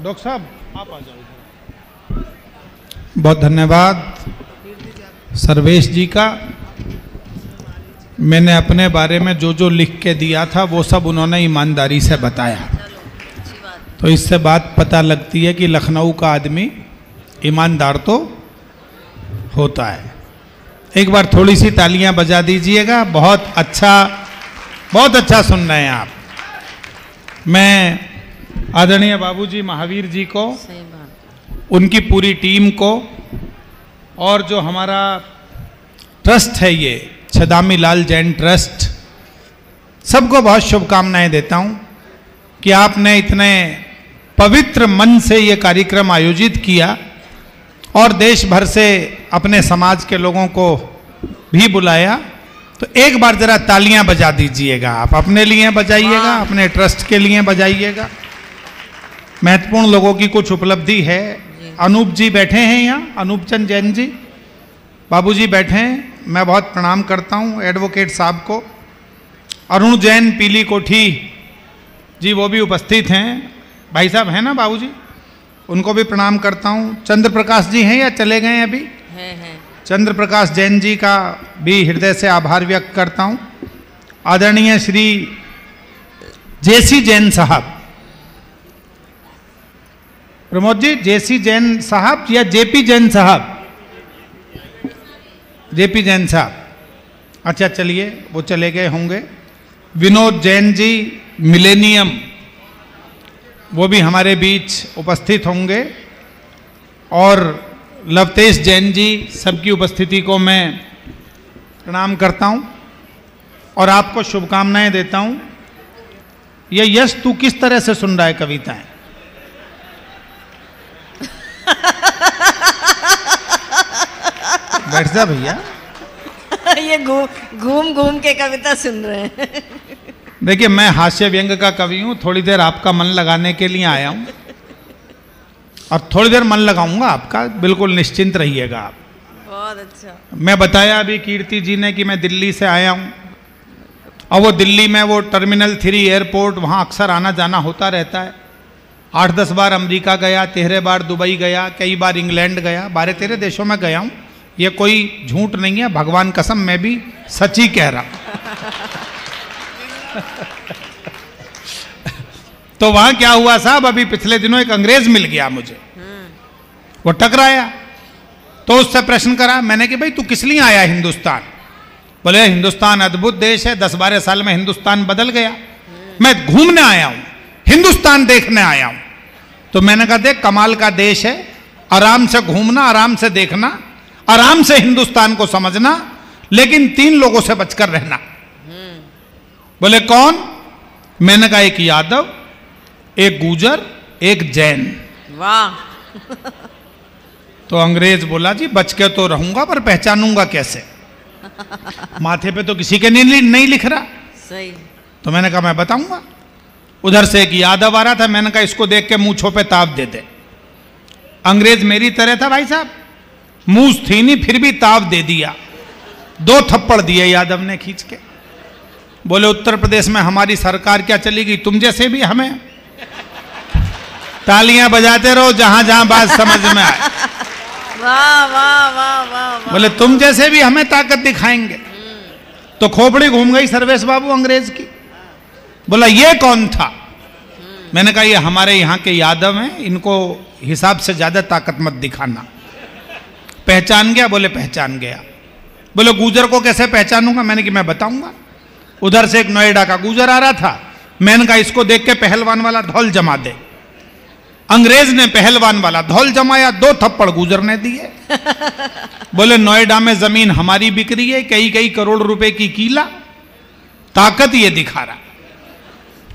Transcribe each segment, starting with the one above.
Doctor साहब आप आ जाओ। बहुत धन्यवाद सर्वेश जी का। मैंने अपने बारे में जो जो लिख के दिया था वो सब उन्होंने ईमानदारी से बताया, तो इससे बात पता लगती है कि लखनऊ का आदमी ईमानदार तो होता है। एक बार थोड़ी सी तालियां बजा दीजिएगा। बहुत अच्छा सुन रहे हैं आप। मैं आदरणीय बाबूजी महावीर जी को, उनकी पूरी टीम को और जो हमारा ट्रस्ट है ये छदामी लाल जैन ट्रस्ट, सबको बहुत शुभकामनाएं देता हूं कि आपने इतने पवित्र मन से ये कार्यक्रम आयोजित किया और देश भर से अपने समाज के लोगों को भी बुलाया। तो एक बार जरा तालियां बजा दीजिएगा। आप अपने लिए बजाइएगा, अपने ट्रस्ट के लिए बजाइएगा। महत्वपूर्ण लोगों की कुछ उपलब्धि है। अनूप जी बैठे हैं यहाँ, अनूप चंद जैन जी बाबूजी बैठे हैं, मैं बहुत प्रणाम करता हूँ एडवोकेट साहब को। अरुण जैन पीली कोठी जी वो भी उपस्थित हैं, भाई साहब हैं ना बाबूजी, उनको भी प्रणाम करता हूँ। चंद्र प्रकाश जी हैं या चले गए हैं अभी? हैं। चंद्र प्रकाश जैन जी का भी हृदय से आभार व्यक्त करता हूँ। आदरणीय श्री जेसी जैन साहब, प्रमोद जी, जेसी जैन साहब या जेपी जैन साहब? जेपी जैन साहब, अच्छा चलिए वो चले गए होंगे। विनोद जैन जी मिलेनियम, वो भी हमारे बीच उपस्थित होंगे। और लवतेश जैन जी, सबकी उपस्थिति को मैं प्रणाम करता हूं और आपको शुभकामनाएं देता हूं। ये यश तू किस तरह से सुन रहा है कविताएं? बैठ जा भैया। ये घूम घूम के कविता सुन रहे हैं। देखिए मैं हास्य व्यंग का कवि हूं, थोड़ी देर आपका मन लगाने के लिए आया हूं और थोड़ी देर मन लगाऊंगा आपका, बिल्कुल निश्चिंत रहिएगा आप। बहुत अच्छा। मैं बताया अभी कीर्ति जी ने कि मैं दिल्ली से आया हूं और वो दिल्ली में वो टर्मिनल 3 एयरपोर्ट, वहां अक्सर आना जाना होता रहता है। 8-10 बार अमेरिका गया, 13 बार दुबई गया, कई बार इंग्लैंड गया, 12-13 देशों में गया हूं। ये कोई झूठ नहीं है, भगवान कसम मैं भी सच ही कह रहा तो वहां क्या हुआ साहब, अभी पिछले दिनों एक अंग्रेज मिल गया मुझे, वो टकराया तो उससे प्रश्न करा मैंने कि भाई तू किस लिए आया हिंदुस्तान? बोले हिंदुस्तान अद्भुत देश है, 10-12 साल में हिंदुस्तान बदल गया, मैं घूमने आया हूं, हिंदुस्तान देखने आया हूं। तो मैंने कहा देख कमाल का देश है, आराम से घूमना, आराम से देखना, आराम से हिंदुस्तान को समझना, लेकिन 3 लोगों से बचकर रहना। बोले कौन? मैंने कहा एक यादव, एक गुजर, एक जैन। वाह। तो अंग्रेज बोला जी बच के तो रहूंगा पर पहचानूंगा कैसे? माथे पे तो किसी के नहीं लिख रहा। सही। तो मैंने कहा मैं बताऊंगा। उधर से एक यादव आ रहा था, मैंने कहा इसको देख के मूंछों पे ताप दे दे। अंग्रेज मेरी तरह था भाई साहब, मूछ थी नहीं फिर भी ताप दे दिया, 2 थप्पड़ दिए यादव ने खींच के। बोले उत्तर प्रदेश में हमारी सरकार क्या चलेगी, तुम जैसे भी हमें तालियां बजाते रहो जहां जहां बात समझ में आए। वाह वाह वाह वाह। बोले तुम जैसे भी हमें ताकत दिखाएंगे। तो खोपड़ी घूम गई सर्वेश बाबू अंग्रेज की। बोला ये कौन था? मैंने कहा ये हमारे यहाँ के यादव हैं, इनको हिसाब से ज्यादा ताकत मत दिखाना। पहचान गया? बोले पहचान गया। बोले गुजर को कैसे पहचानूंगा? मैंने कि मैं बताऊंगा। उधर से एक नोएडा का गुजर आ रहा था, मैंने कहा इसको देख के पहलवान वाला धौल जमा दे। अंग्रेज ने पहलवान वाला धौल जमाया, 2 थप्पड़ गुजर ने दिए। बोले नोएडा में जमीन हमारी बिक रही है, कई करोड़ रुपए की कीला, ताकत ये दिखा रहा।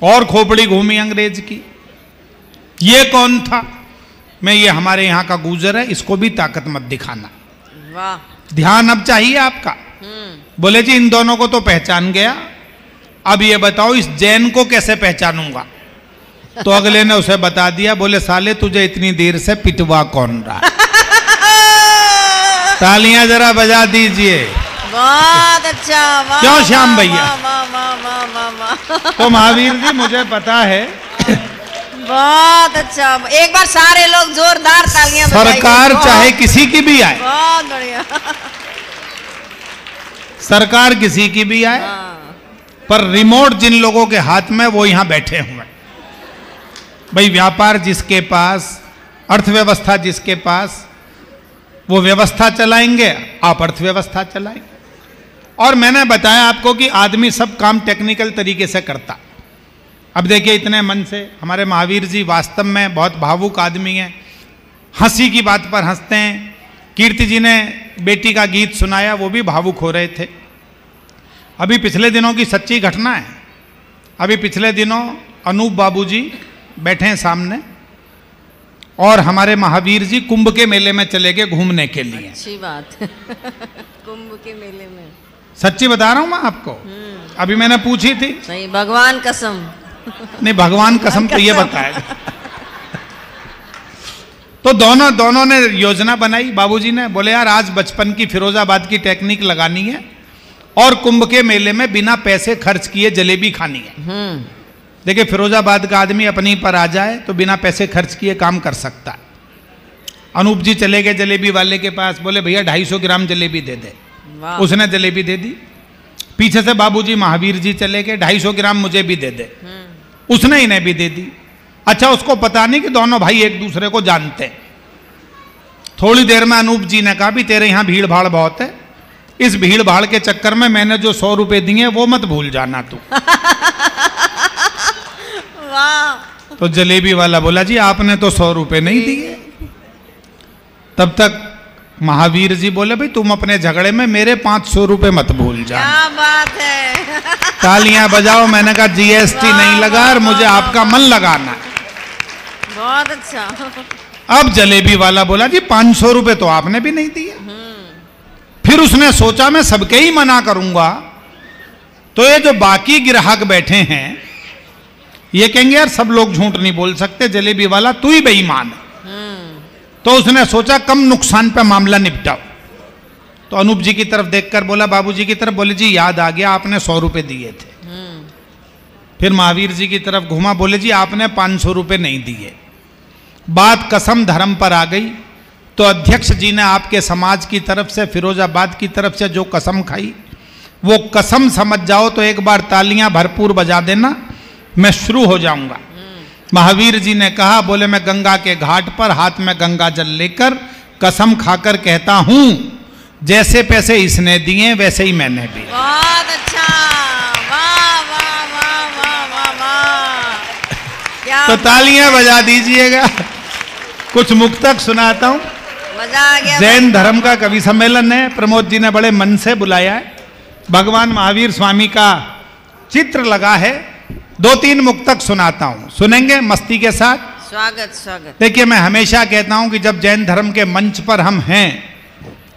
और खोपड़ी घूमी अंग्रेज की। ये कौन था? मैं ये हमारे यहाँ का गुजर है, इसको भी ताकत मत दिखाना। वाह। ध्यान अब चाहिए आपका। बोले जी इन दोनों को तो पहचान गया, अब ये बताओ इस जैन को कैसे पहचानूंगा? तो अगले ने उसे बता दिया। बोले साले तुझे इतनी देर से पिटवा कौन रहा? तालियां जरा बजा दीजिए। बहुत अच्छा। क्यों श्याम भैया? वाह वाह वाह वाह वाह। तो महावीर जी मुझे पता है बहुत अच्छा, एक बार सारे लोग जोरदार तालियां बजाइए। सरकार चाहे किसी की भी आए, बहुत बढ़िया। सरकार किसी की भी आए, हाँ। पर रिमोट जिन लोगों के हाथ में वो यहां बैठे हुए। भाई व्यापार जिसके पास, अर्थव्यवस्था जिसके पास, वो व्यवस्था चलाएंगे, आप अर्थव्यवस्था चलाएंगे। और मैंने बताया आपको कि आदमी सब काम टेक्निकल तरीके से करता। अब देखिए इतने मन से हमारे महावीर जी वास्तव में बहुत भावुक आदमी हैं, हंसी की बात पर हंसते हैं। कीर्ति जी ने बेटी का गीत सुनाया, वो भी भावुक हो रहे थे। अभी पिछले दिनों की सच्ची घटना है। अभी पिछले दिनों अनूप बाबू जी बैठे हैं सामने, और हमारे महावीर जी कुंभ के मेले में चले गए घूमने के लिए। अच्छी बात। कुंभ के मेले में, सच्ची बता रहा हूं मैं आपको। अभी मैंने पूछी थी, नहीं भगवान कसम। नहीं भगवान कसम तो ये बताया। तो दोनों ने योजना बनाई। बाबूजी ने बोले यार आज बचपन की फिरोजाबाद की टेक्निक लगानी है और कुंभ के मेले में बिना पैसे खर्च किए जलेबी खानी है। देखिए फिरोजाबाद का आदमी अपनी पर आ जाए तो बिना पैसे खर्च किए काम कर सकता है। अनूप जी चले गए जलेबी वाले के पास, बोले भैया 250 ग्राम जलेबी दे दे। उसने जलेबी दे दी। पीछे से बाबूजी महावीर जी चले गए, 250 ग्राम मुझे भी दे दे। उसने इन्हें भी दे दी। अच्छा उसको पता नहीं कि दोनों भाई एक दूसरे को जानते हैं। थोड़ी देर में अनूप जी ने कहा भी तेरे यहाँ भीड़ भाड़ बहुत है, इस भीड़ भाड़ के चक्कर में मैंने जो 100 रुपए दिए वो मत भूल जाना तू। वाह। तो जलेबी वाला बोला जी आपने तो 100 रुपए नहीं दिए। तब तक महावीर जी बोले भाई तुम अपने झगड़े में मेरे 500 रुपए मत भूल जा। क्या बात है। तालियां बजाओ। मैंने कहा जीएसटी नहीं लगा और मुझे आपका मन लगाना है। बहुत अच्छा। अब जलेबी वाला बोला जी 500 रुपए तो आपने भी नहीं दिए। फिर उसने सोचा मैं सबके ही मना करूंगा तो ये जो बाकी ग्राहक बैठे हैं ये कहेंगे यार सब लोग झूठ नहीं बोल सकते, जलेबी वाला तू ही बेईमान है। तो उसने सोचा कम नुकसान पे मामला निपटाओ। तो अनूप जी की तरफ देखकर बोला, बाबूजी की तरफ, बोले जी याद आ गया आपने 100 रुपए दिए थे। फिर महावीर जी की तरफ घुमा, बोले जी आपने 500 रुपए नहीं दिए। बात कसम धर्म पर आ गई। तो अध्यक्ष जी ने आपके समाज की तरफ से, फिरोजाबाद की तरफ से जो कसम खाई वो कसम समझ जाओ तो एक बार तालियां भरपूर बजा देना, मैं शुरू हो जाऊंगा। महावीर जी ने कहा, बोले मैं गंगा के घाट पर हाथ में गंगा जल लेकर कसम खाकर कहता हूं जैसे पैसे इसने दिए वैसे ही मैंने भी। बहुत अच्छा। वाह वाह वाह वाह वाह वाह। क्या तो तालियां बजा दीजिएगा। कुछ मुक्तक सुनाता हूं। मजा आ गया। जैन धर्म का कवि सम्मेलन है, प्रमोद जी ने बड़े मन से बुलाया है। भगवान महावीर स्वामी का चित्र लगा है। 2-3 मुक्तक सुनाता हूं, सुनेंगे मस्ती के साथ। स्वागत स्वागत। देखिए मैं हमेशा कहता हूं कि जब जैन धर्म के मंच पर हम हैं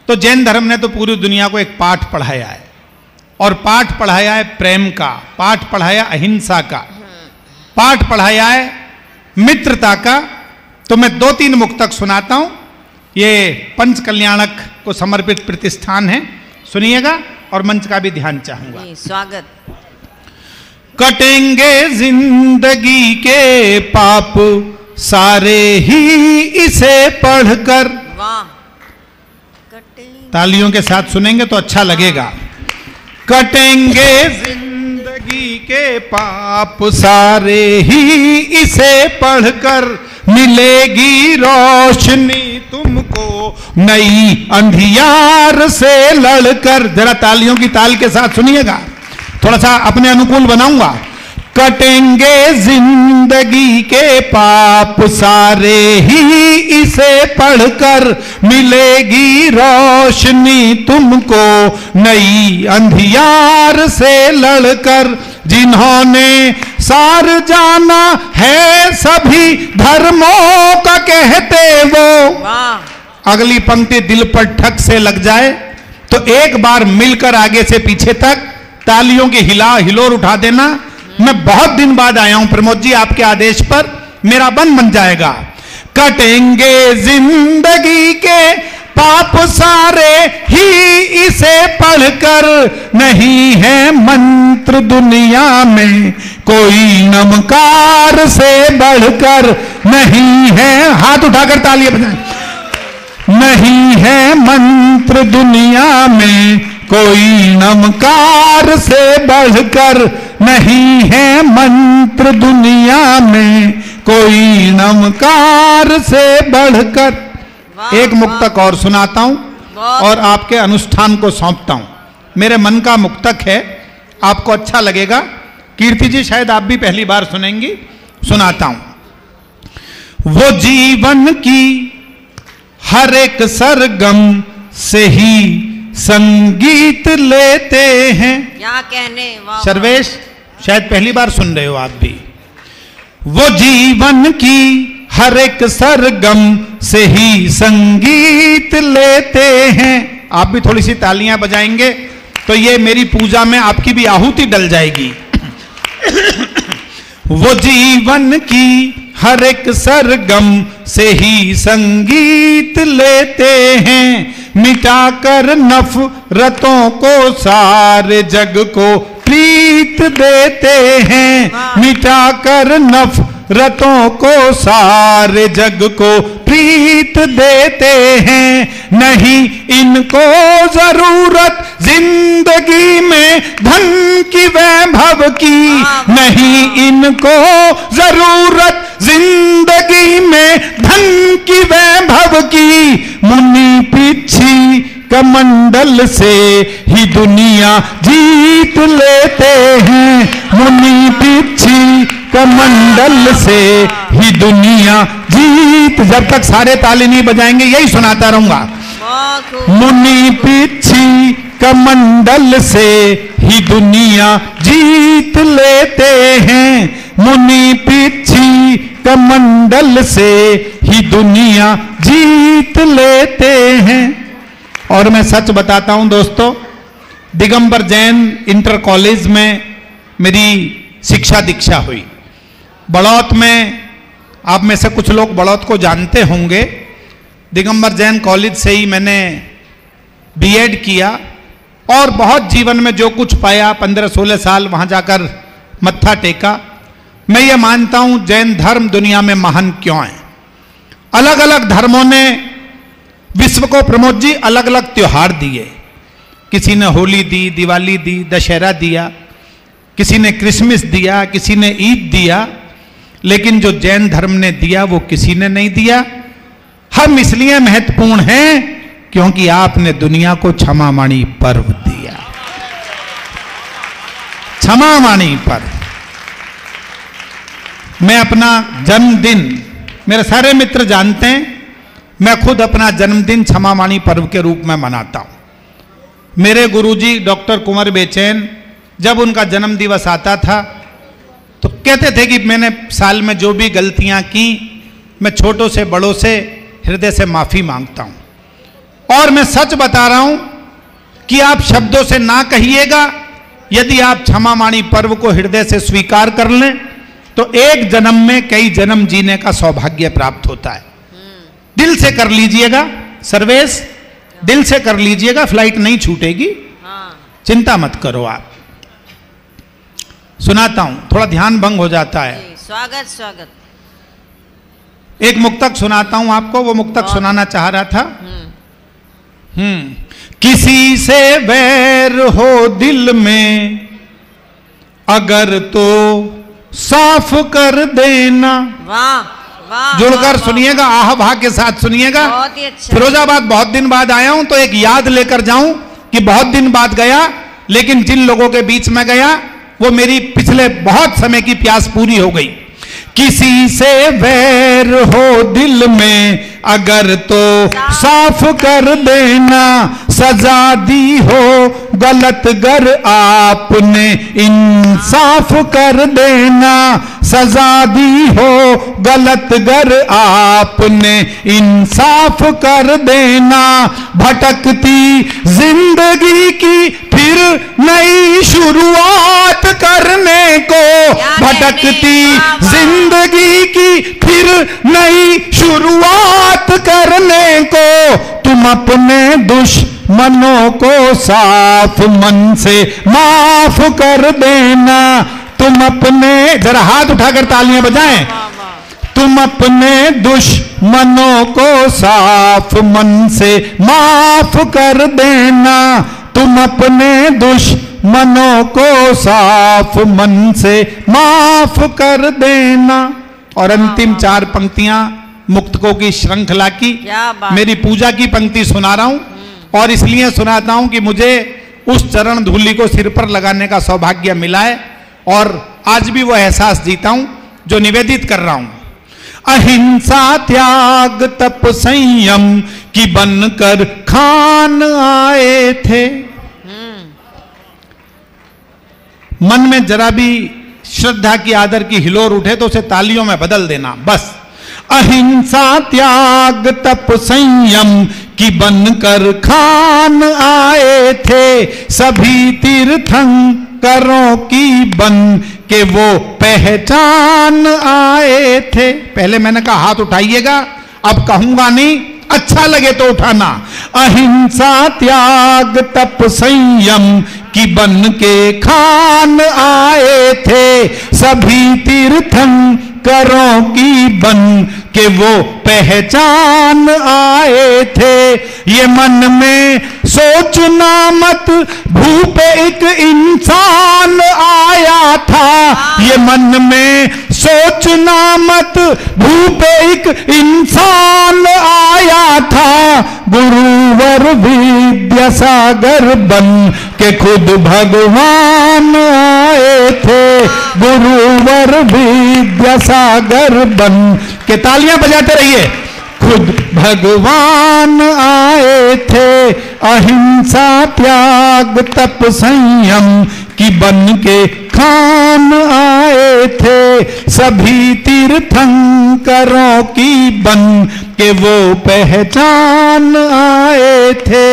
तो जैन धर्म ने तो पूरी दुनिया को एक पाठ पढ़ाया है, और पाठ पढ़ाया है प्रेम का, पाठ पढ़ाया अहिंसा का, पाठ पढ़ाया है मित्रता का। तो मैं 2-3 मुक्तक सुनाता हूं। ये पंच कल्याणक को समर्पित प्रतिष्ठान है, सुनिएगा और मंच का भी ध्यान चाहूंगा। स्वागत। कटेंगे जिंदगी के पाप सारे ही इसे पढ़कर। वाह। तालियों के साथ सुनेंगे तो अच्छा लगेगा। कटेंगे जिंदगी के पाप सारे ही इसे पढ़कर, मिलेगी रोशनी तुमको नई अंधियार से लड़कर। जरा तालियों की ताल के साथ सुनिएगा, थोड़ा सा अपने अनुकूल बनाऊंगा। कटेंगे जिंदगी के पाप सारे ही इसे पढ़कर, मिलेगी रोशनी तुमको नई अंधियार से लड़कर। जिन्होंने सार जाना है सभी धर्मों का कहते वो। अगली पंक्ति दिल पर ठक से लग जाए तो एक बार मिलकर आगे से पीछे तक तालियों की हिलोर उठा देना। मैं बहुत दिन बाद आया हूं प्रमोद जी, आपके आदेश पर मेरा मन बन जाएगा। कटेंगे जिंदगी के पाप सारे ही इसे पढ़कर, नहीं है मंत्र दुनिया में कोई नमकार से बढ़कर नहीं है। हाथ उठाकर तालियां बजाएं। नहीं है मंत्र दुनिया में कोई नमकार से बढ़कर, नहीं है मंत्र दुनिया में कोई नमकार से बढ़कर। एक मुक्तक और सुनाता हूं और आपके अनुष्ठान को सौंपता हूं। मेरे मन का मुक्तक है, आपको अच्छा लगेगा। कीर्ति जी शायद आप भी पहली बार सुनेंगी, सुनाता हूं। वो जीवन की हर एक सरगम से ही संगीत लेते हैं। क्या कहने, वाह सर्वेश शायद पहली बार सुन रहे हो आप भी। वो जीवन की हर एक सरगम से ही संगीत लेते हैं। आप भी थोड़ी सी तालियां बजाएंगे तो ये मेरी पूजा में आपकी भी आहुति डल जाएगी। वो जीवन की हर एक सरगम से ही संगीत लेते हैं, मिटाकर नफरतों को सारे जग को प्रीत देते हैं। मिटाकर नफरतों को सारे जग को प्रीत देते हैं। नहीं इनको जरूरत जिंदगी में धन की वैभव की, नहीं इनको जरूरत जिंदगी में धन की वैभव की। मुनि पिछी कमंडल से ही दुनिया जीत लेते हैं। मुनि पिछी कमंडल से ही दुनिया जीत। जब तक सारे ताली नहीं बजाएंगे यही सुनाता रहूंगा। मुनि पिछी कमंडल से ही दुनिया जीत लेते हैं। मुनि पिछी कमंडल से ही दुनिया जीत लेते हैं। और मैं सच बताता हूं दोस्तों, दिगंबर जैन इंटर कॉलेज में मेरी शिक्षा दीक्षा हुई। बड़ौत में, आप में से कुछ लोग बड़ौत को जानते होंगे, दिगंबर जैन कॉलेज से ही मैंने बीएड किया और बहुत जीवन में जो कुछ पाया, 15-16 साल वहां जाकर मत्था टेका। मैं ये मानता हूं जैन धर्म दुनिया में महान क्यों है। अलग अलग धर्मों ने विश्व को, प्रमोद जी, अलग अलग त्योहार दिए। किसी ने होली दी, दिवाली दी, दशहरा दिया, किसी ने क्रिसमस दिया, किसी ने ईद दिया, लेकिन जो जैन धर्म ने दिया वो किसी ने नहीं दिया। हम इसलिए महत्वपूर्ण हैं क्योंकि आपने दुनिया को क्षमामाणी पर्व दिया। क्षमामाणी पर्व। मैं अपना जन्मदिन, मेरे सारे मित्र जानते हैं, मैं खुद अपना जन्मदिन क्षमामाणी पर्व के रूप में मनाता हूं। मेरे गुरुजी डॉक्टर कुंवर बेचैन, जब उनका जन्म दिवस आता था तो कहते थे कि मैंने साल में जो भी गलतियां की, मैं छोटों से बड़ों से हृदय से माफी मांगता हूं। और मैं सच बता रहा हूं कि आप शब्दों से ना कहिएगा, यदि आप क्षमामाणी पर्व को हृदय से स्वीकार कर लें तो एक जन्म में कई जन्म जीने का सौभाग्य प्राप्त होता है। दिल से कर लीजिएगा सर्वेश, दिल से कर लीजिएगा, फ्लाइट नहीं छूटेगी, चिंता मत करो आप। सुनाता हूं, थोड़ा ध्यान भंग हो जाता है। स्वागत स्वागत। एक मुक्तक सुनाता हूं आपको, वो मुक्तक सुनाना चाह रहा था। किसी से वैर हो दिल में अगर तो साफ कर देना। वाह वाह, जुड़कर सुनिएगा, आह वाह के साथ सुनिएगा। बहुत ही अच्छा। फिरोजाबाद बहुत दिन बाद आया हूं तो एक याद लेकर जाऊं कि बहुत दिन बाद गया, लेकिन जिन लोगों के बीच में गया वो मेरी पिछले बहुत समय की प्यास पूरी हो गई। किसी से वैर हो दिल में अगर तो साफ कर देना। सजा दी हो गलत गर आपने इंसाफ कर देना। सजा दी हो गलत गर आपने इंसाफ कर देना। भटकती जिंदगी की फिर नई शुरुआत करने को। भटकती जिंदगी की फिर नई शुरुआत करने को। तुम अपने दुश्मनों को साफ मन से माफ कर देना। तुम अपने, जरा हाथ उठाकर तालियां बजाएं, वाह वाह। तुम अपने दुश्मनों को साफ मन से माफ कर देना, तुम अपने दुश्मनों को साफ मन से माफ कर देना। और अंतिम 4 पंक्तियां मुक्तकों की श्रृंखला की, क्या बात। मेरी पूजा की पंक्ति सुना रहा हूं और इसलिए सुनाता हूं कि मुझे उस चरण धूलि को सिर पर लगाने का सौभाग्य मिला है और आज भी वो एहसास जीता हूं जो निवेदित कर रहा हूं। अहिंसा त्याग तप संयम की बनकर खान आए थे। मन में जरा भी श्रद्धा की आदर की हिलोर उठे तो उसे तालियों में बदल देना बस। अहिंसा त्याग तप संयम की बनकर खान आए थे, सभी तीर्थंकरों की बन के वो पहचान आए थे। पहले मैंने कहा हाथ उठाइएगा, अब कहूंगा नहीं, अच्छा लगे तो उठाना। अहिंसा त्याग तप संयम की बन के खान आए थे, सभी तीर्थंकरों की बन के वो पहचान आए थे। ये मन में सोचना मत भूप एक इंसान आया था, ये मन में सोचना मत भूप एक इंसान आया था, गुरुवर विद्यासागर बन के खुद भगवान आए थे, गुरुवर विद्यासागर बन के, तालियां बजाते रहिए, खुद भगवान आए थे। अहिंसा त्याग तप संयम की बन के खान आए थे, सभी तीर्थंकरों की बन के वो पहचान आए थे,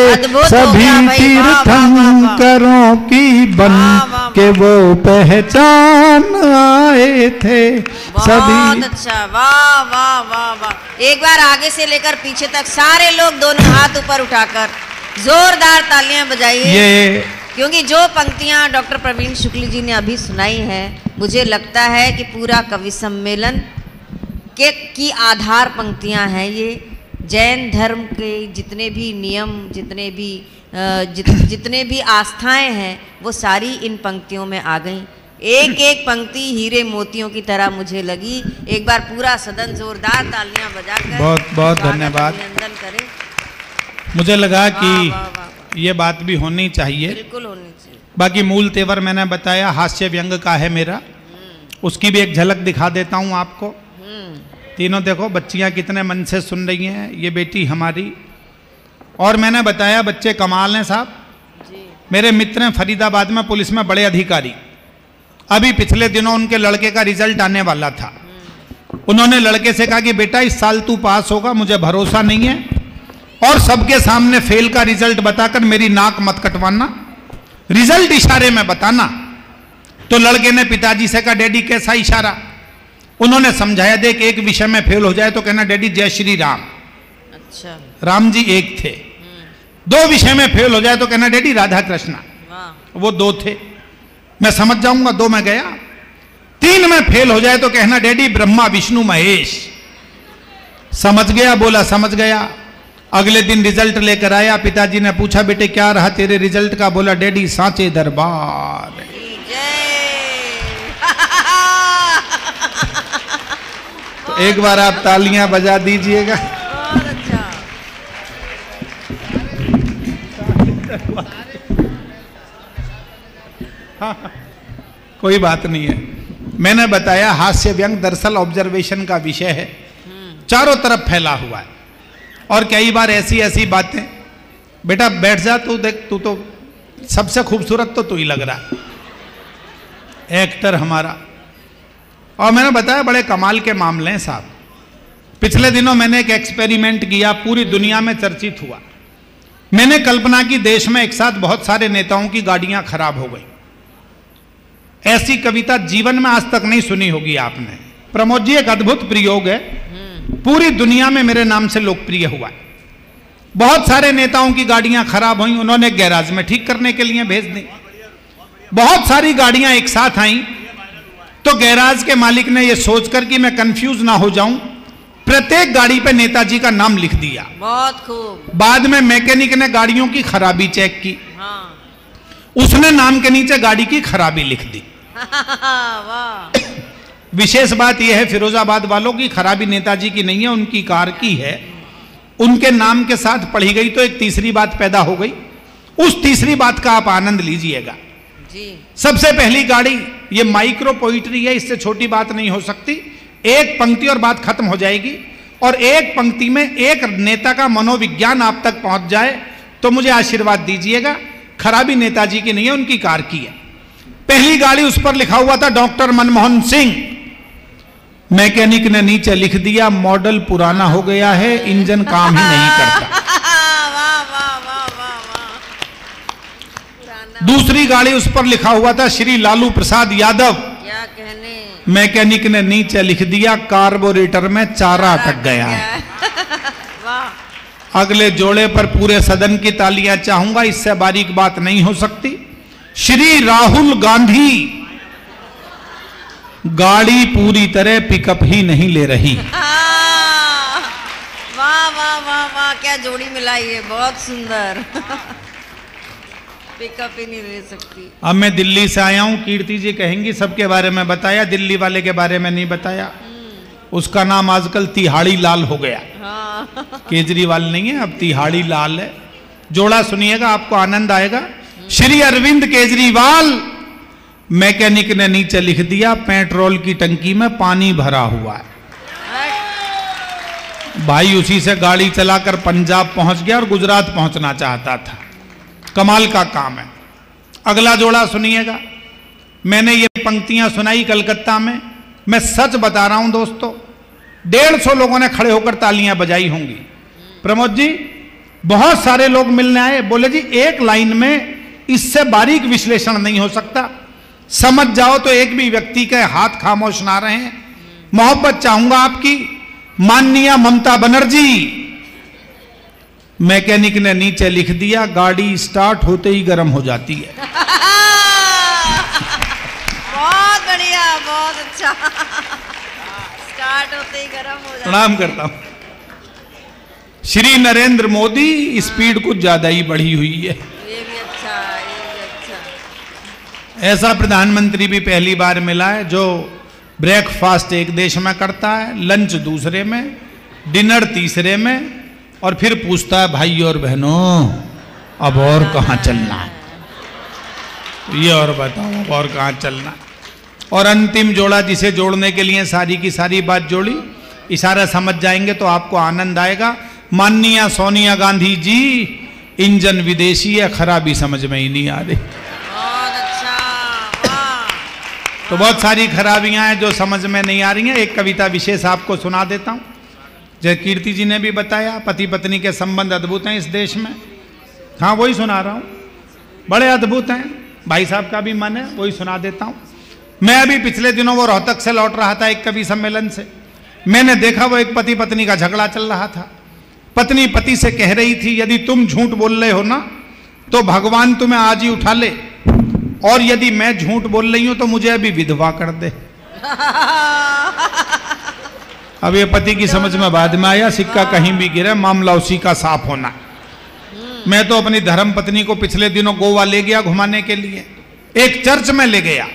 सभी तीर्थंकरों की बन के वो पहचान आए थे, सभी। बहुत अच्छा, वाह वाह वाह वाह। एक बार आगे से लेकर पीछे तक सारे लोग दोनों हाथ ऊपर उठाकर जोरदार तालियां बजाइए, क्योंकि जो पंक्तियां डॉक्टर प्रवीण शुक्ल जी ने अभी सुनाई है, मुझे लगता है कि पूरा कवि सम्मेलन के की आधार पंक्तियां हैं। ये जैन धर्म के जितने भी नियम, जितने भी आस्थाएं हैं, वो सारी इन पंक्तियों में आ गई। एक एक पंक्ति हीरे मोतियों की तरह मुझे लगी। एक बार पूरा सदन जोरदार तालियां बजाकर बहुत बहुत धन्यवाद। अभिनंदन करे। मुझे लगा कि वाह, वाह, वाह। ये बात भी होनी चाहिए, बिल्कुल होनी चाहिए। बाकी मूल तेवर मैंने बताया हास्य व्यंग का है मेरा, उसकी भी एक झलक दिखा देता हूँ आपको। तीनों देखो बच्चियाँ कितने मन से सुन रही हैं, ये बेटी हमारी। और मैंने बताया बच्चे कमाल हैं साहब। मेरे मित्र हैं फरीदाबाद में पुलिस में बड़े अधिकारी, अभी पिछले दिनों उनके लड़के का रिजल्ट आने वाला था। उन्होंने लड़के से कहा कि बेटा इस साल तू पास होगा, मुझे भरोसा नहीं है, और सबके सामने फेल का रिजल्ट बताकर मेरी नाक मत कटवाना, रिजल्ट इशारे में बताना। तो लड़के ने पिताजी से कहा डैडी कैसा इशारा? उन्होंने समझाया, देख एक विषय में फेल हो जाए तो कहना डैडी जय श्री राम। अच्छा, राम जी एक थे। 2 विषय में फेल हो जाए तो कहना डैडी राधा कृष्णा। वो 2 थे, मैं समझ जाऊंगा 2 में गया। 3 में फेल हो जाए तो कहना डैडी ब्रह्मा विष्णु महेश। समझ गया, बोला समझ गया। अगले दिन रिजल्ट लेकर आया, पिताजी ने पूछा बेटे क्या रहा तेरे रिजल्ट का? बोला डैडी सांचे दरबार। तो एक बार आप तालियां बजा दीजिएगा। बहुत अच्छा। हाँ, कोई बात नहीं है। मैंने बताया हास्य व्यंग दरअसल ऑब्जर्वेशन का विषय है, चारों तरफ फैला हुआ है। और कई बार ऐसी ऐसी बातें, बेटा बैठ जा तू, देख तू तो सबसे खूबसूरत तो तू ही लग रहा है, एक्टर हमारा। और मैंने बताया बड़े कमाल के मामले हैं साहब। पिछले दिनों मैंने एक एक्सपेरिमेंट किया, पूरी दुनिया में चर्चित हुआ। मैंने कल्पना की देश में एक साथ बहुत सारे नेताओं की गाड़ियां खराब हो गई। ऐसी कविता जीवन में आज तक नहीं सुनी होगी आपने। प्रमोद जी एक अद्भुत प्रयोग है, पूरी दुनिया में मेरे नाम से लोकप्रिय हुआ। बहुत सारे नेताओं की गाड़ियां खराब हुई, उन्होंने गैराज में ठीक करने के लिए भेज दी। बहुत सारी गाड़ियां एक साथ आई, तो गैराज के मालिक ने यह सोचकर कि मैं कंफ्यूज ना हो जाऊं, प्रत्येक गाड़ी पे नेताजी का नाम लिख दिया। बहुत खूब। बाद में मैकेनिक ने गाड़ियों की खराबी चेक की, हाँ। उसने नाम के नीचे गाड़ी की खराबी लिख दी। वाह। विशेष बात यह है फिरोजाबाद वालों की खराबी नेताजी की नहीं है, उनकी कार की है। उनके नाम के साथ पढ़ी गई तो एक तीसरी बात पैदा हो गई। उस तीसरी बात का आप आनंद लीजिएगा जी। सबसे पहली गाड़ी, ये माइक्रो पोइट्री है, इससे छोटी बात नहीं हो सकती। एक पंक्ति और बात खत्म हो जाएगी, और एक पंक्ति में एक नेता का मनोविज्ञान आप तक पहुंच जाए तो मुझे आशीर्वाद दीजिएगा। खराबी नेताजी की नहीं है, उनकी कार की है। पहली गाड़ी, उस पर लिखा हुआ था डॉक्टर मनमोहन सिंह। मैकेनिक ने नीचे लिख दिया मॉडल पुराना हो गया है, इंजन काम ही नहीं करता। दूसरी गाड़ी, उस पर लिखा हुआ था श्री लालू प्रसाद यादव। क्या कहने। मैकेनिक ने नीचे लिख दिया कार्बोरेटर में चारा अटक गया है। अगले जोड़े पर पूरे सदन की तालियां चाहूंगा, इससे बारीक बात नहीं हो सकती। श्री राहुल गांधी, गाड़ी पूरी तरह पिकअप ही नहीं ले रही। वाह वाह वाह वाह, क्या जोड़ी मिलाई है, बहुत सुंदर। पिकअप ही नहीं ले सकती। अब मैं दिल्ली से आया हूं, कीर्ति जी कहेंगी सबके बारे में बताया, दिल्ली वाले के बारे में नहीं बताया। उसका नाम आजकल तिहाड़ी लाल हो गया। हाँ। केजरीवाल नहीं है, अब तिहाड़ी लाल है। जोड़ा सुनिएगा, आपको आनंद आएगा। श्री अरविंद केजरीवाल, मैकेनिक ने नीचे लिख दिया पेट्रोल की टंकी में पानी भरा हुआ है। भाई उसी से गाड़ी चलाकर पंजाब पहुंच गया और गुजरात पहुंचना चाहता था। कमाल का काम है। अगला जोड़ा सुनिएगा। मैंने ये पंक्तियां सुनाई कलकत्ता में, मैं सच बता रहा हूं दोस्तों, 150 लोगों ने खड़े होकर तालियां बजाई होंगी। प्रमोद जी, बहुत सारे लोग मिलने आए, बोले जी एक लाइन में इससे बारीक विश्लेषण नहीं हो सकता, समझ जाओ तो एक भी व्यक्ति के हाथ खामोश ना रहे। मोहब्बत चाहूंगा आपकी। माननीय ममता बनर्जी, मैकेनिक ने नीचे लिख दिया गाड़ी स्टार्ट होते ही गर्म हो जाती है। बहुत बढ़िया, बहुत अच्छा। स्टार्ट होते ही गर्म हो जाती है। प्रणाम करता हूं। श्री नरेंद्र मोदी, स्पीड कुछ ज्यादा ही बढ़ी हुई है। ये भी अच्छा, ये भी अच्छा। ऐसा प्रधानमंत्री भी पहली बार मिला है जो ब्रेकफास्ट एक देश में करता है, लंच दूसरे में, डिनर तीसरे में, और फिर पूछता है भाई और बहनों अब और कहाँ चलना है, ये और बताओ अब और कहाँ चलना। और अंतिम जोड़ा जिसे जोड़ने के लिए सारी की सारी बात जोड़ी, इशारा समझ जाएंगे तो आपको आनंद आएगा। माननीय सोनिया गांधी जी, इंजन विदेशी है, खराबी समझ में ही नहीं आ रही। बहुत अच्छा, वाह। तो बहुत सारी खराबियां हैं जो समझ में नहीं आ रही हैं। एक कविता विशेष आपको सुना देता हूं। जय कीर्ति जी ने भी बताया पति पत्नी के संबंध अद्भुत हैं इस देश में। हाँ, वही सुना रहा हूं, बड़े अद्भुत हैं। भाई साहब का भी मन है, वही सुना देता हूं। मैं अभी पिछले दिनों वो रोहतक से लौट रहा था एक कवि सम्मेलन से। मैंने देखा वो एक पति पत्नी का झगड़ा चल रहा था। पत्नी पति से कह रही थी यदि तुम झूठ बोल रहे हो ना तो भगवान तुम्हें आज ही उठा ले, और यदि मैं झूठ बोल रही हूं तो मुझे अभी विधवा कर दे। अब ये पति की समझ में बाद में आया, सिक्का कहीं भी गिरे मामला उसी का साफ होना। मैं तो अपनी धर्म पत्नी को पिछले दिनों गोवा ले गया घुमाने के लिए, एक चर्च में ले गया।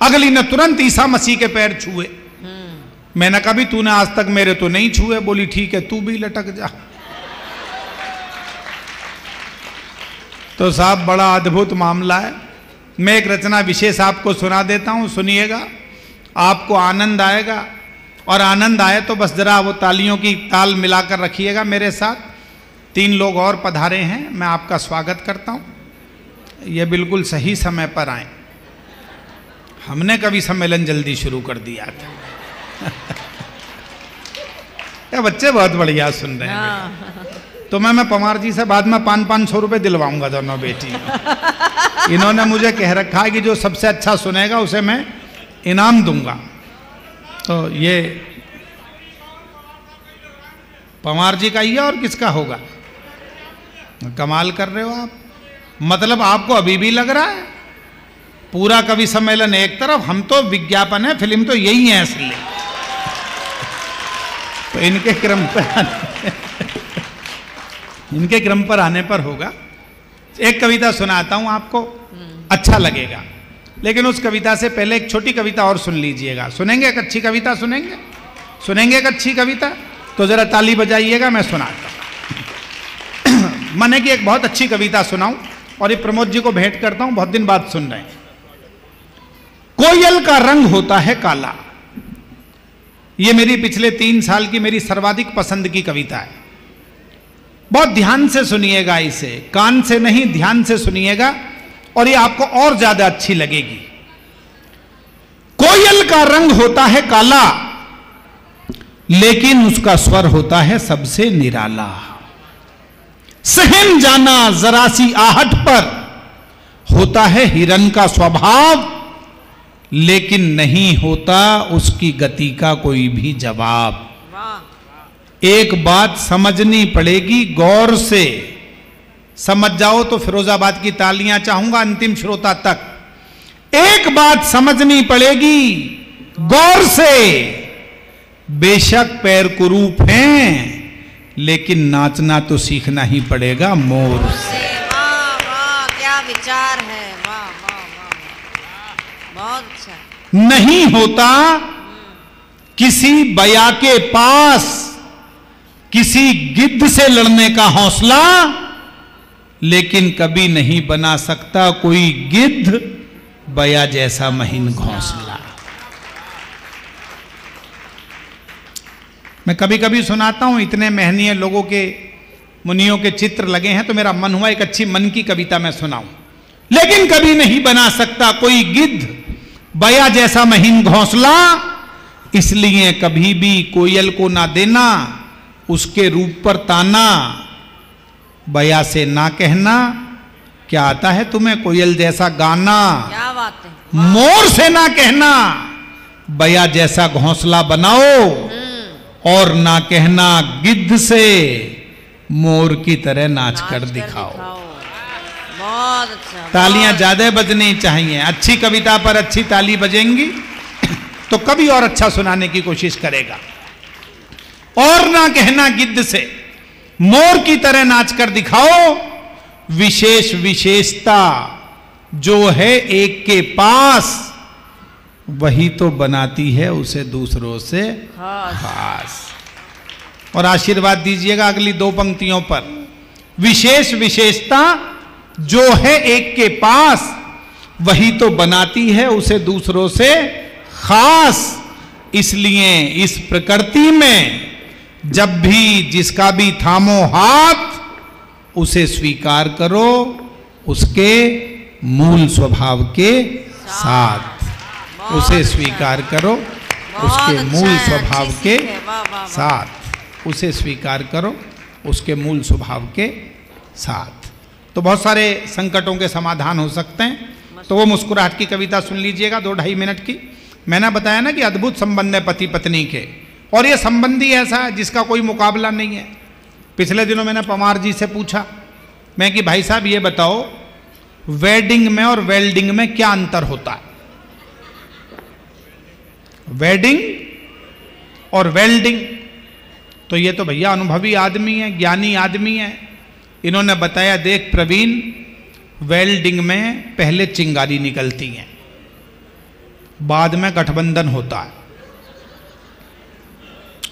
अगली ने तुरंत ईसा मसीह के पैर छुए। मैंने कहा भी तूने आज तक मेरे तो नहीं छुए। बोली ठीक है तू भी लटक जा। तो साहब बड़ा अद्भुत मामला है। मैं एक रचना विशेष आपको सुना देता हूं, सुनिएगा, आपको आनंद आएगा। और आनंद आए तो बस जरा वो तालियों की ताल मिलाकर रखिएगा मेरे साथ। 3 लोग और पधारे हैं, मैं आपका स्वागत करता हूं। ये बिल्कुल सही समय पर आए। हमने कभी सम्मेलन जल्दी शुरू कर दिया था। ये बच्चे बहुत बढ़िया सुन रहे हैं। तो मैं पवार जी से बाद में 500-500 रुपये दिलवाऊंगा दोनों बेटी। इन्होंने मुझे कह रखा है कि जो सबसे अच्छा सुनेगा उसे मैं इनाम दूंगा। तो ये पवार जी का ही है और किसका होगा? कमाल कर रहे हो आप। मतलब आपको अभी भी लग रहा है पूरा कवि सम्मेलन एक तरफ, हम तो विज्ञापन है, फिल्म तो यही है असली। तो इनके क्रम पर आने पर होगा। एक कविता सुनाता हूं आपको, अच्छा लगेगा, लेकिन उस कविता से पहले एक छोटी कविता और सुन लीजिएगा। सुनेंगे एक अच्छी कविता? सुनेंगे एक अच्छी कविता? तो जरा ताली बजाइएगा, मैं सुनाता हूं। मैंने कि एक बहुत अच्छी कविता सुनाऊं और ये प्रमोद जी को भेंट करता हूं, बहुत दिन बाद सुन रहे हैं। कोयल का रंग होता है काला, ये मेरी पिछले 3 साल की मेरी सर्वाधिक पसंद की कविता है। बहुत ध्यान से सुनिएगा इसे, कान से नहीं ध्यान से सुनिएगा और ये आपको और ज्यादा अच्छी लगेगी। कोयल का रंग होता है काला, लेकिन उसका स्वर होता है सबसे निराला। सहम जाना जरा सी आहट पर होता है हिरन का स्वभाव, लेकिन नहीं होता उसकी गति का कोई भी जवाब। एक बात समझनी पड़ेगी गौर से, समझ जाओ तो फिरोजाबाद की तालियां चाहूंगा अंतिम श्रोता तक। एक बात समझनी पड़ेगी गौर से, बेशक पैर कुरूप हैं, लेकिन नाचना तो सीखना ही पड़ेगा मोर से। वाह वाह, क्या विचार है, वाह वाह वाह, बहुत अच्छा। नहीं होता किसी बया के पास किसी गिद्ध से लड़ने का हौसला, लेकिन कभी नहीं बना सकता कोई गिद्ध बया जैसा महीन घोंसला। मैं कभी कभी सुनाता हूं, इतने महनीय लोगों के, मुनियों के चित्र लगे हैं, तो मेरा मन हुआ एक अच्छी मन की कविता मैं सुनाऊं। लेकिन कभी नहीं बना सकता कोई गिद्ध बया जैसा महीन घोंसला, इसलिए कभी भी कोयल को ना देना उसके रूप पर ताना। बया से ना कहना, क्या आता है तुम्हें कोयल जैसा गाना। क्या बात है। मोर से ना कहना बया जैसा घोंसला बनाओ, और ना कहना गिद्ध से मोर की तरह नाच कर दिखाओ। बहुत अच्छा। तालियां ज्यादा बजनी चाहिए, अच्छी कविता पर अच्छी ताली बजेंगी तो कभी और अच्छा सुनाने की कोशिश करेगा। और ना कहना गिद्ध से मोर की तरह नाच कर दिखाओ, विशेष विशेषता जो है एक के पास, वही तो बनाती है उसे दूसरों से खास। और आशीर्वाद दीजिएगा अगली 2 पंक्तियों पर। विशेष विशेषता जो है एक के पास, वही तो बनाती है उसे दूसरों से खास। इसलिए इस प्रकृति में जब भी जिसका भी थामो हाथ, उसे स्वीकार करो उसके मूल स्वभाव के साथ। उसे स्वीकार करो उसके मूल स्वभाव के साथ। उसे स्वीकार करो उसके मूल स्वभाव के साथ। तो बहुत सारे संकटों के समाधान हो सकते हैं। तो वो मुस्कुराहट की कविता सुन लीजिएगा 2-2.5 मिनट की। मैंने बताया ना कि अद्भुत संबंध है पति पत्नी के, और ये संबंधी ऐसा है जिसका कोई मुकाबला नहीं है। पिछले दिनों मैंने पवार जी से पूछा, मैं कि भाई साहब ये बताओ, वेडिंग में और वेल्डिंग में क्या अंतर होता है? वेडिंग और वेल्डिंग, तो ये तो भैया अनुभवी आदमी है, ज्ञानी आदमी है। इन्होंने बताया, देख प्रवीण, वेल्डिंग में पहले चिंगारी निकलती है, बाद में गठबंधन होता है।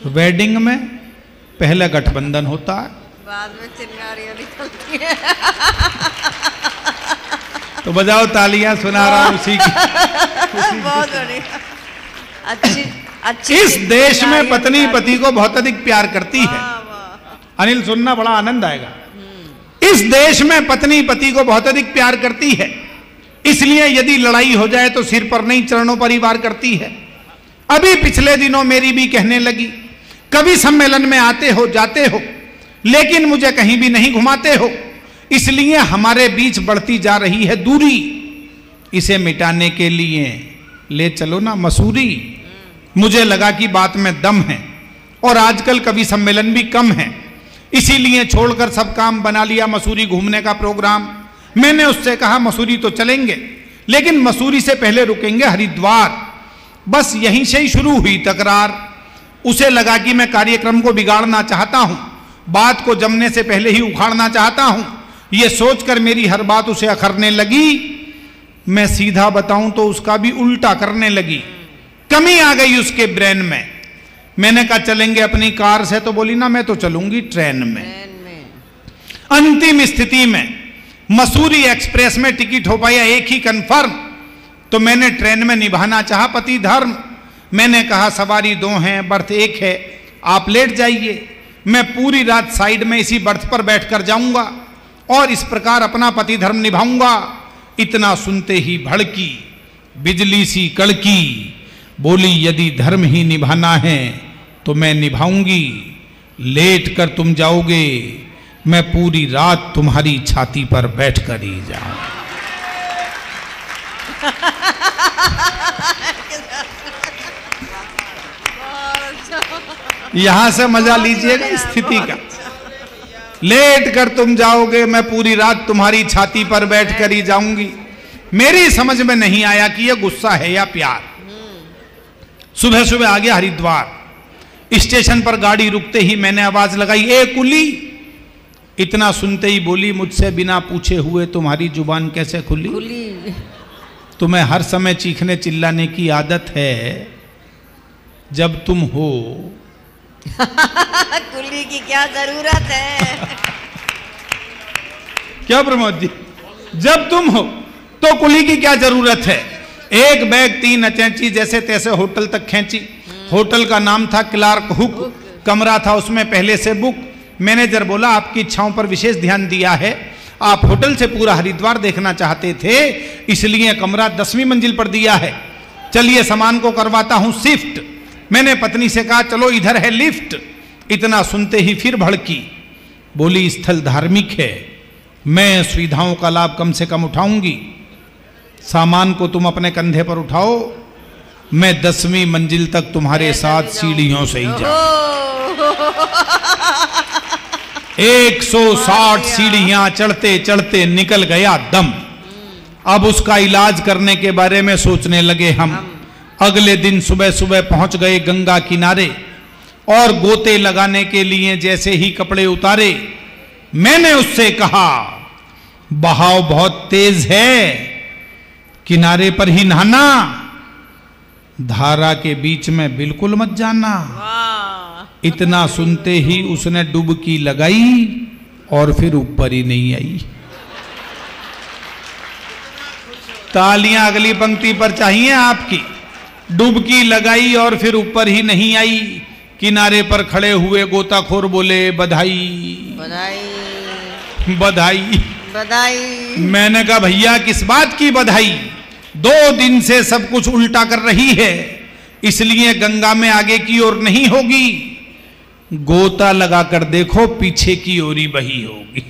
वेडिंग में पहले गठबंधन होता है, बाद में चिंगारियां निकलती है। तो बजाओ तालियां, सुना रहा हूं उसी की। बहुत बढ़िया, अच्छी। इस देश में पत्नी पति को बहुत अधिक प्यार करती है। अनिल सुनना, बड़ा आनंद आएगा। इस देश में पत्नी पति को बहुत अधिक प्यार करती है, इसलिए यदि लड़ाई हो जाए तो सिर पर नहीं चरणों पर ही वार करती है। अभी पिछले दिनों मेरी भी कहने लगी, कवि सम्मेलन में आते हो जाते हो, लेकिन मुझे कहीं भी नहीं घुमाते हो, इसलिए हमारे बीच बढ़ती जा रही है दूरी। इसे मिटाने के लिए ले चलो ना मसूरी। मुझे लगा कि बात में दम है, और आजकल कवि सम्मेलन भी कम है, इसीलिए छोड़कर सब काम बना लिया मसूरी घूमने का प्रोग्राम। मैंने उससे कहा मसूरी तो चलेंगे, लेकिन मसूरी से पहले रुकेंगे हरिद्वार। बस यहीं से ही शुरू हुई तकरार। उसे लगा कि मैं कार्यक्रम को बिगाड़ना चाहता हूं, बात को जमने से पहले ही उखाड़ना चाहता हूं। यह सोचकर मेरी हर बात उसे अखरने लगी। मैं सीधा बताऊं तो उसका भी उल्टा करने लगी। कमी आ गई उसके ब्रेन में। मैंने कहा चलेंगे अपनी कार से, तो बोली ना मैं तो चलूंगी ट्रेन में। अंतिम स्थिति में मसूरी एक्सप्रेस में टिकट हो पाया एक ही कंफर्म, तो मैंने ट्रेन में निभाना चाहा पति धर्म। मैंने कहा सवारी 2 हैं, बर्थ 1 है, आप लेट जाइए, मैं पूरी रात साइड में इसी बर्थ पर बैठकर जाऊंगा और इस प्रकार अपना पति धर्म निभाऊंगा। इतना सुनते ही भड़की, बिजली सी कड़की, बोली यदि धर्म ही निभाना है तो मैं निभाऊंगी, लेट कर तुम जाओगे, मैं पूरी रात तुम्हारी छाती पर बैठकर ही जाऊंगा। यहां से मजा लीजिएगा स्थिति का। लेट कर तुम जाओगे, मैं पूरी रात तुम्हारी छाती पर बैठकर ही जाऊंगी। मेरी समझ में नहीं आया कि यह गुस्सा है या प्यार। सुबह सुबह आ गया हरिद्वार। स्टेशन पर गाड़ी रुकते ही मैंने आवाज लगाई, ए कुली। इतना सुनते ही बोली, मुझसे बिना पूछे हुए तुम्हारी जुबान कैसे खुली? तुम्हें हर समय चीखने चिल्लाने की आदत है, जब तुम हो कुली की क्या जरूरत है? क्या प्रमोद जी, जब तुम हो तो कुली की क्या जरूरत है? एक बैग 3 अचैंची जैसे तैसे होटल तक खींची। होटल का नाम था क्लार्क हुक, कमरा था उसमें पहले से बुक। मैनेजर बोला आपकी इच्छाओं पर विशेष ध्यान दिया है, आप होटल से पूरा हरिद्वार देखना चाहते थे, इसलिए कमरा 10वीं मंजिल पर दिया है। चलिए सामान को करवाता हूं शिफ्ट। मैंने पत्नी से कहा चलो इधर है लिफ्ट। इतना सुनते ही फिर भड़की, बोली स्थल धार्मिक है, मैं सुविधाओं का लाभ कम से कम उठाऊंगी, सामान को तुम अपने कंधे पर उठाओ, मैं 10वीं मंजिल तक तुम्हारे साथ सीढ़ियों से ही जाऊं। 160 सीढ़ियां चढ़ते चढ़ते निकल गया दम। अब उसका इलाज करने के बारे में सोचने लगे हम। अगले दिन सुबह सुबह पहुंच गए गंगा किनारे और गोते लगाने के लिए जैसे ही कपड़े उतारे, मैंने उससे कहा बहाव बहुत तेज है, किनारे पर ही नहाना, धारा के बीच में बिल्कुल मत जाना। इतना सुनते ही उसने डुबकी लगाई और फिर ऊपर ही नहीं आई। तालियां अगली पंक्ति पर चाहिए आपकी। डुबकी लगाई और फिर ऊपर ही नहीं आई। किनारे पर खड़े हुए गोताखोर बोले बधाई बधाई बधाई बधाई। मैंने कहा भैया किस बात की बधाई? 2 दिन से सब कुछ उल्टा कर रही है, इसलिए गंगा में आगे की ओर नहीं होगी, गोता लगाकर देखो पीछे की ओर ही बही होगी।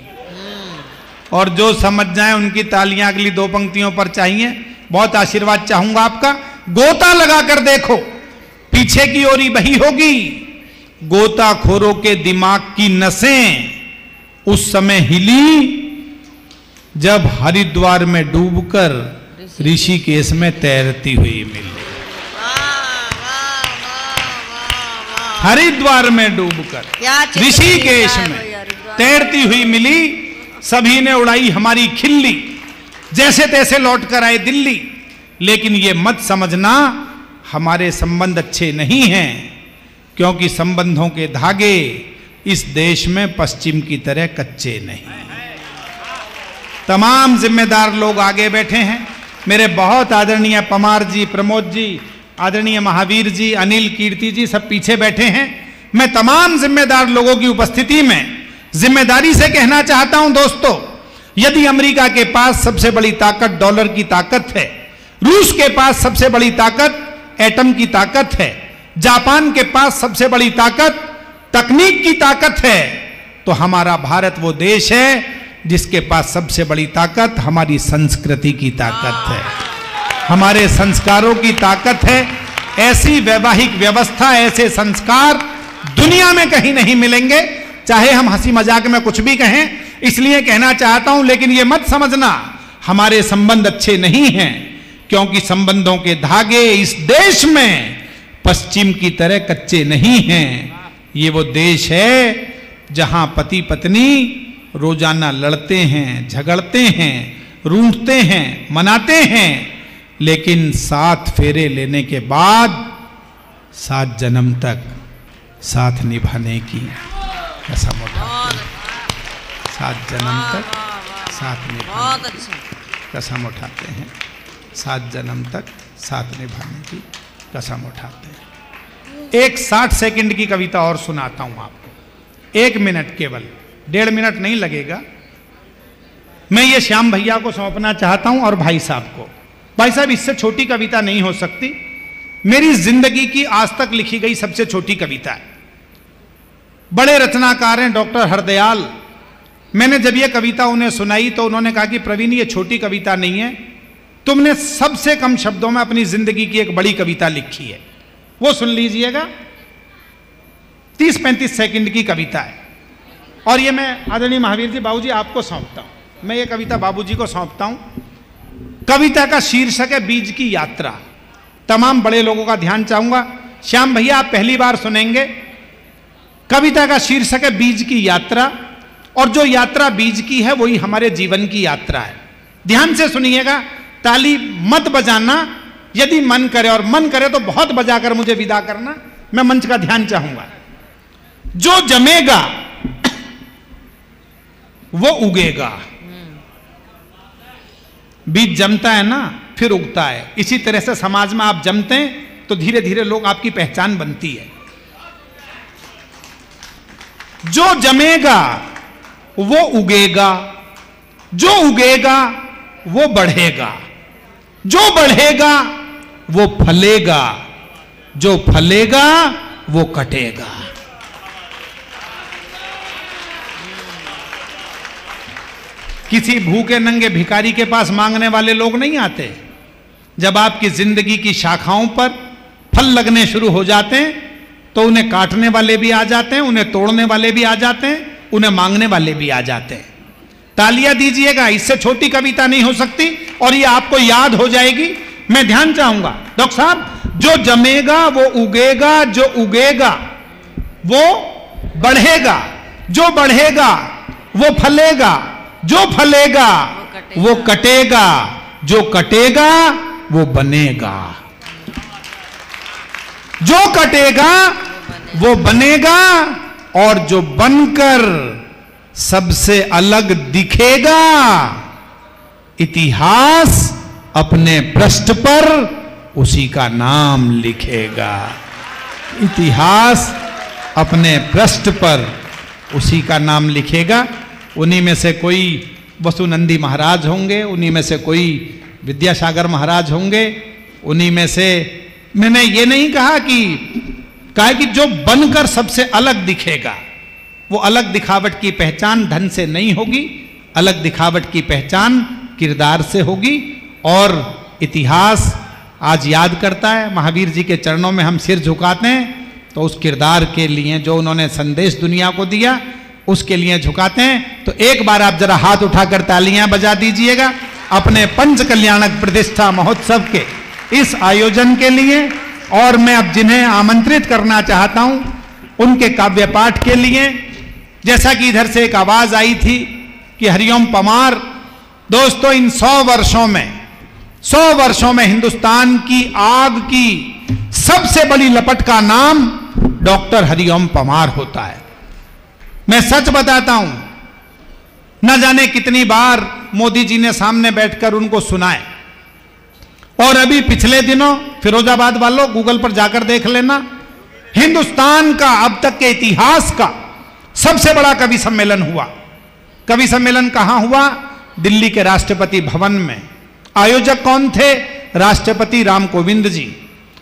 और जो समझ जाए उनकी तालियां अगली 2 पंक्तियों पर चाहिए। बहुत आशीर्वाद चाहूंगा आपका। गोता लगाकर देखो पीछे की ओर ही बही होगी। गोताखोरों के दिमाग की नसें उस समय हिली जब हरिद्वार में डूबकर ऋषिकेश में तैरती हुई मिली। हरिद्वार में डूबकर ऋषिकेश में तैरती हुई मिली। सभी ने उड़ाई हमारी खिल्ली, जैसे तैसे लौट कर आए दिल्ली। लेकिन ये मत समझना हमारे संबंध अच्छे नहीं हैं, क्योंकि संबंधों के धागे इस देश में पश्चिम की तरह कच्चे नहीं। तमाम जिम्मेदार लोग आगे बैठे हैं। मेरे बहुत आदरणीय पमार जी, प्रमोद जी, आदरणीय महावीर जी, अनिल, कीर्ति जी सब पीछे बैठे हैं। मैं तमाम जिम्मेदार लोगों की उपस्थिति में जिम्मेदारी से कहना चाहता हूं दोस्तों, यदि अमेरिका के पास सबसे बड़ी ताकत डॉलर की ताकत है, रूस के पास सबसे बड़ी ताकत एटम की ताकत है, जापान के पास सबसे बड़ी ताकत तकनीक की ताकत है, तो हमारा भारत वो देश है जिसके पास सबसे बड़ी ताकत हमारी संस्कृति की ताकत है, हमारे संस्कारों की ताकत है। ऐसी वैवाहिक व्यवस्था, ऐसे संस्कार दुनिया में कहीं नहीं मिलेंगे, चाहे हम हंसी मजाक में कुछ भी कहें। इसलिए कहना चाहता हूं, लेकिन यह मत समझना हमारे संबंध अच्छे नहीं हैं, क्योंकि संबंधों के धागे इस देश में पश्चिम की तरह कच्चे नहीं हैं। ये वो देश है जहां पति पत्नी रोजाना लड़ते हैं, झगड़ते हैं, रूठते हैं, मनाते हैं, लेकिन 7 फेरे लेने के बाद 7 जन्म तक साथ निभाने की कसम उठाते हैं। 7 जन्म तक साथ निभाने की कसम उठाते हैं। 7 जन्म तक साथ निभाने की कसम उठाते हैं। एक 60 सेकंड की कविता और सुनाता हूं आपको, 1 मिनट केवल, 1.5 मिनट नहीं लगेगा। मैं ये श्याम भैया को सौंपना चाहता हूं और भाई साहब को। भाई साहब, इससे छोटी कविता नहीं हो सकती, मेरी जिंदगी की आज तक लिखी गई सबसे छोटी कविता है। बड़े रचनाकार हैं डॉक्टर हरदयाल। मैंने जब ये कविता उन्हें सुनाई तो उन्होंने कहा कि प्रवीण, ये छोटी कविता नहीं है, तुमने सबसे कम शब्दों में अपनी जिंदगी की एक बड़ी कविता लिखी है। वो सुन लीजिएगा, 30-35 सेकंड की कविता है। और ये मैं आदरणीय महावीर जी, बाबूजी आपको सौंपता हूं। मैं ये कविता बाबूजी को सौंपता हूं। कविता का शीर्षक है बीज की यात्रा। तमाम बड़े लोगों का ध्यान चाहूंगा। श्याम भैया, आप पहली बार सुनेंगे। कविता का शीर्षक है बीज की यात्रा, और जो यात्रा बीज की है वही हमारे जीवन की यात्रा है। ध्यान से सुनिएगा, ताली मत बजाना, यदि मन करे, और मन करे तो बहुत बजाकर मुझे विदा करना, मैं मंच का ध्यान चाहूंगा। जो जमेगा वो उगेगा। बीज जमता है ना, फिर उगता है। इसी तरह से समाज में आप जमते हैं तो धीरे धीरे लोग आपकी पहचान बनती है। जो जमेगा वो उगेगा, जो उगेगा वो बढ़ेगा, जो बढ़ेगा वो फलेगा, जो फलेगा वो कटेगा। किसी भूखे नंगे भिखारी के पास मांगने वाले लोग नहीं आते। जब आपकी जिंदगी की शाखाओं पर फल लगने शुरू हो जाते हैं तो उन्हें काटने वाले भी आ जाते हैं, उन्हें तोड़ने वाले भी आ जाते हैं, उन्हें मांगने वाले भी आ जाते हैं। तालियां दीजिएगा, इससे छोटी कविता नहीं हो सकती और ये आपको याद हो जाएगी। मैं ध्यान चाहूंगा डॉक्टर साहब, जो जमेगा वो उगेगा, जो उगेगा वो बढ़ेगा, जो बढ़ेगा वो फलेगा, जो फलेगा वो कटेगा, जो कटेगा वो बनेगा, जो कटेगा वो बनेगा, और जो बनकर सबसे अलग दिखेगा, इतिहास अपने पृष्ठ पर उसी का नाम लिखेगा। इतिहास अपने पृष्ठ पर उसी का नाम लिखेगा। उन्हीं में से कोई वसुनंदी महाराज होंगे, उन्हीं में से कोई विद्यासागर महाराज होंगे, उन्हीं में से, मैंने ये नहीं कहा कि जो बनकर सबसे अलग दिखेगा, वो अलग दिखावट की पहचान धन से नहीं होगी, अलग दिखावट की पहचान किरदार से होगी। और इतिहास आज याद करता है, महावीर जी के चरणों में हम सिर झुकाते हैं तो उस किरदार के लिए जो उन्होंने संदेश दुनिया को दिया उसके लिए झुकाते हैं। तो एक बार आप जरा हाथ उठाकर तालियां बजा दीजिएगा अपने पंच कल्याणक प्रतिष्ठा महोत्सव के इस आयोजन के लिए। और मैं अब जिन्हें आमंत्रित करना चाहता हूं उनके काव्य पाठ के लिए, जैसा कि इधर से एक आवाज आई थी कि हरिओम पमार, दोस्तों इन 100 वर्षों में हिंदुस्तान की आग की सबसे बड़ी लपट का नाम डॉक्टर हरिओम पमार होता है। मैं सच बताता हूं, न जाने कितनी बार मोदी जी ने सामने बैठकर उनको सुनाए। और अभी पिछले दिनों फिरोजाबाद वालों गूगल पर जाकर देख लेना, हिंदुस्तान का अब तक के इतिहास का सबसे बड़ा कवि सम्मेलन हुआ। कवि सम्मेलन कहां हुआ? दिल्ली के राष्ट्रपति भवन में। आयोजक कौन थे? राष्ट्रपति राम कोविंद जी।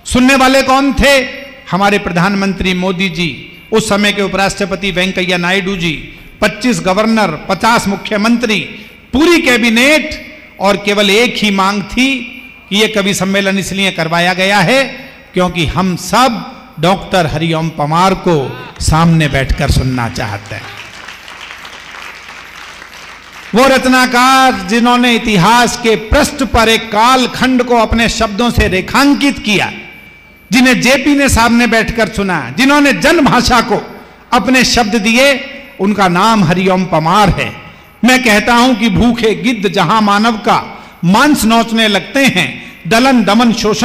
सुनने वाले कौन थे? हमारे प्रधानमंत्री मोदी जी, उस समय के उपराष्ट्रपति वेंकैया नायडू जी, 25 गवर्नर, 50 मुख्यमंत्री, पूरी कैबिनेट। और केवल एक ही मांग थी कि यह कवि सम्मेलन इसलिए करवाया गया है क्योंकि हम सब डॉक्टर हरिओम पमार को सामने बैठकर सुनना चाहते हैं। वो रचनाकार जिन्होंने इतिहास के पृष्ठ पर एक कालखंड को अपने शब्दों से रेखांकित किया, जिन्हें जेपी ने सामने बैठकर सुना, जिन्होंने जनभाषा को अपने शब्द दिए, उनका नाम हरिओम परमार है। मैं कहता हूं कि भूखे गिद्ध जहां मानव का मांस नोचने लगते हैं, दलन दमन शोषण